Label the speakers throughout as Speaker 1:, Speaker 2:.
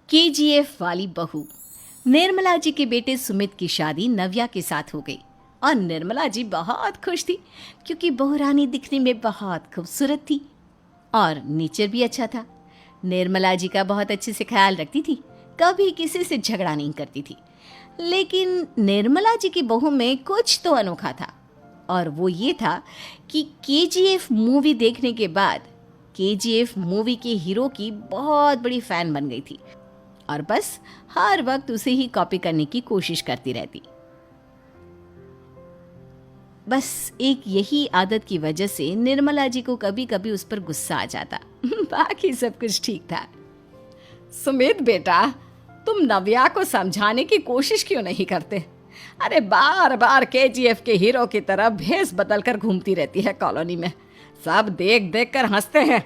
Speaker 1: KGF वाली बहू। निर्मला जी के बेटे सुमित की शादी नव्या के साथ हो गई और निर्मला जी बहुत खुश थी क्योंकि बहू रानी दिखने में बहुत खूबसूरत थी और नेचर भी अच्छा था। निर्मला जी का बहुत अच्छे से ख्याल रखती थी, कभी किसी से झगड़ा नहीं करती थी। लेकिन निर्मला जी की बहू में कुछ तो अनोखा था और वो ये था कि केजीएफ मूवी देखने के बाद केजीएफ मूवी के हीरो की बहुत बड़ी फैन बन गई थी और बस हर वक्त उसे ही कॉपी करने की कोशिश करती रहती। बस एक यही आदत की वजह से निर्मला जी को कभी कभी उस पर गुस्सा आ जाता। बाकी सब कुछ ठीक था।
Speaker 2: सुमित बेटा, तुम नव्या को समझाने की कोशिश क्यों नहीं करते? अरे बार बार केजीएफ के हीरो की तरह भेस बदल कर घूमती रहती है कॉलोनी में। सब देख देख कर हंसते हैं।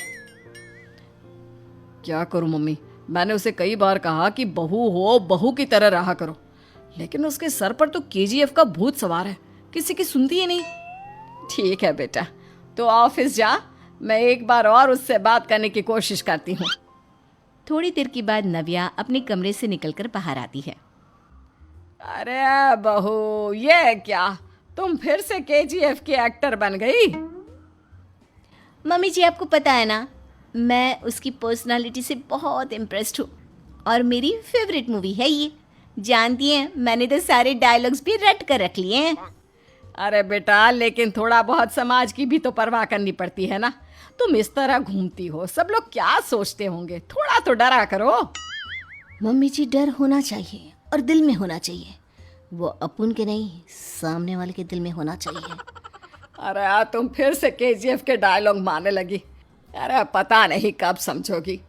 Speaker 2: क्या करूं मम्मी, मैंने उसे कई बार कहा कि बहू हो, बहू की तरह रहा करो, लेकिन उसके सर पर तो केजीएफ का भूत सवार है, किसी की सुनती ही नहीं। ठीक है बेटा, तो ऑफिस जा, मैं एक बार और उससे बात करने की कोशिश करती हूँ।
Speaker 1: थोड़ी देर के बाद नव्या अपने कमरे से निकलकर बाहर आती है।
Speaker 2: अरे बहू, ये क्या, तुम फिर से केजीएफ की एक्टर बन गई?
Speaker 1: मम्मी जी, आपको पता है ना, मैं उसकी पर्सनालिटी से बहुत इम्प्रेस्ड हूँ और मेरी फेवरेट मूवी है ये। जानती हैं, मैंने तो सारे डायलॉग्स भी रट कर रख लिए हैं।
Speaker 2: अरे बेटा, लेकिन थोड़ा बहुत समाज की भी तो परवाह करनी पड़ती है ना। तुम इस तरह घूमती हो, सब लोग क्या सोचते होंगे, थोड़ा तो डरा करो।
Speaker 1: मम्मी जी, डर होना चाहिए और दिल में होना चाहिए। वो अपुन के नहीं, सामने वाले के दिल में होना चाहिए।
Speaker 2: अरे यार, तुम फिर से केजीएफ के डायलॉग मारने लगी। अरे पता नहीं कब समझोगी।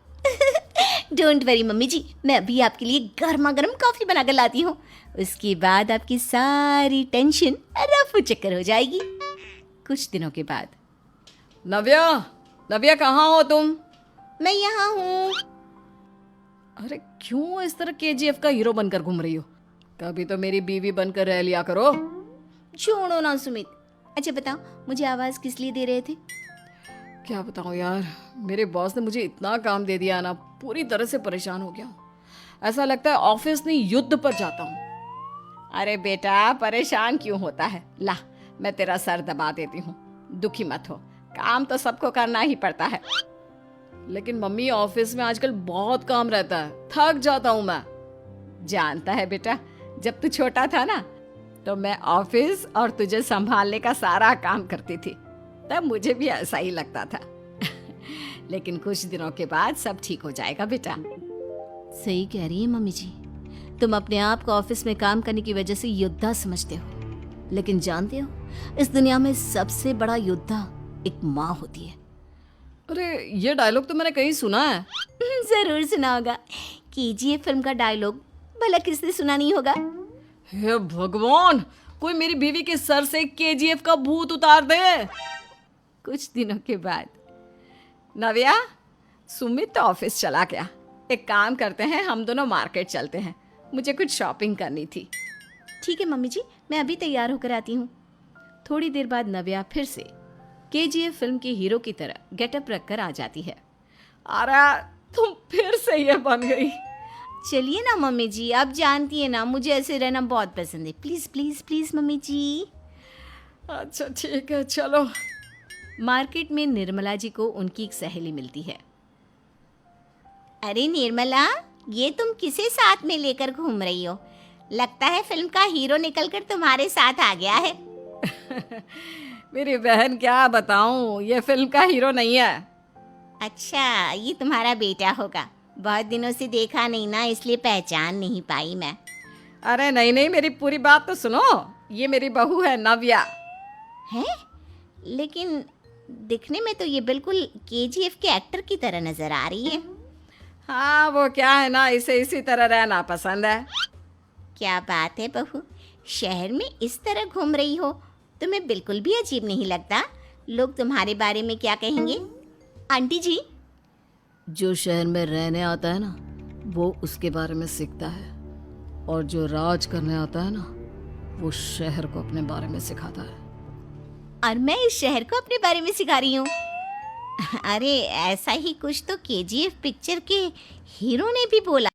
Speaker 1: डोंट वरी मम्मी जी, मैं अभी आपके लिए गर्मा गर्म कॉफी बना कर लाती हूँ। उसके बाद आपकी सारी टेंशन रफू चक्कर हो जाएगी। कुछ दिनों के बाद।
Speaker 2: नव्या, नव्या कहाँ हो तुम?
Speaker 1: मैं यहाँ हूँ।
Speaker 2: अरे क्यों इस तरह केजीएफ का हीरो बनकर घूम रही हो? कभी तो मेरी बीवी बनकर रह लिया करो।
Speaker 1: छोड़ो ना सुमित। अच्छा बताओ, मुझे आवाज़ किस लिए दे रहे थे?
Speaker 2: क्या बताऊँ यार, मेरे बॉस ने मुझे इतना काम दे दिया ना, पूरी तरह से परेशान हो गया हूँ। ऐसा लगता है ऑफिस नहीं, युद्ध पर जाता हूँ। अरे बेटा, परेशान क्यों होता है? ला, मैं तेरा सर दबा देती हूँ, दुखी मत हो। काम तो सबको करना ही पड़ता है। लेकिन मम्मी, ऑफिस में आजकल बहुत काम रहता है, थक जाता हूँ मैं। जानता है बेटा, जब तू छोटा था ना, तो मैं ऑफिस और तुझे संभालने का सारा काम करती थी, तब मुझे भी ऐसा ही लगता था। लेकिन कुछ दिनों के बाद सब ठीक हो जाएगा बेटा।
Speaker 1: सही कह रही है मम्मी जी, तुम अपने आप को ऑफिस में काम करने की वजह से योद्धा समझते हो, लेकिन जानते हो, इस दुनिया में सबसे बड़ा योद्धा एक माँ होती है।
Speaker 2: अरे ये डायलॉग तो मैंने कहीं सुना है।
Speaker 1: जरूर सुना होगा। केजीएफ फिल्म का डायलॉग भला किसने सुना नहीं होगा?
Speaker 2: हे भगवान, कोई मेरी बीवी के सर से केजीएफ का भूत उतार दे। कुछ दिनों के बाद। नव्या, सुमित तो ऑफिस चला गया। एक काम करते हैं, हम दोनों मार्केट चलते हैं, मुझे कुछ शॉपिंग करनी थी।
Speaker 1: ठीक है मम्मी जी, मैं अभी तैयार होकर आती हूँ। थोड़ी देर बाद नव्या फिर से केजीएफ फिल्म के हीरो की तरह गेटअप रखकर आ जाती है।
Speaker 2: अरे तुम फिर से ये बन गई।
Speaker 1: चलिए ना मम्मी जी, आप जानती है ना, मुझे ऐसे रहना बहुत पसंद है। प्लीज प्लीज प्लीज मम्मी जी।
Speaker 2: अच्छा ठीक है, चलो।
Speaker 1: मार्केट में निर्मला जी को उनकी एक सहेली मिलती है। अरे निर्मला, ये तुम किसे साथ में लेकर घूम रही हो? लगता है फिल्म का हीरो निकलकर तुम्हारे साथ आ गया है।
Speaker 2: मेरी बहन, क्या बताऊं, ये फिल्म का हीरो नहीं है।
Speaker 1: अच्छा, ये तुम्हारा बेटा होगा। बहुत दिनों से देखा नहीं ना, इसलिए पहचान नहीं पाई मैं।
Speaker 2: अरे नहीं नहीं, मेरी पूरी बात तो सुनो। ये मेरी बहू है नव्या।
Speaker 1: है? लेकिन दिखने में तो ये बिल्कुल केजीएफ के एक्टर की तरह नजर आ रही है।
Speaker 2: हाँ, वो क्या है ना, इसे इसी तरह रहना पसंद है।
Speaker 1: क्या बात है बहू, शहर में इस तरह घूम रही हो, तुम्हें बिल्कुल भी अजीब नहीं लगता? लोग तुम्हारे बारे में क्या कहेंगे? आंटी जी,
Speaker 2: जो शहर में रहने आता है ना, वो उसके बारे में सीखता है, और जो राज करने आता है ना, वो शहर को अपने बारे में सिखाता है।
Speaker 1: और मैं इस शहर को अपने बारे में सिखा रही हूँ। अरे ऐसा ही कुछ तो केजीएफ पिक्चर के हीरो ने भी बोला।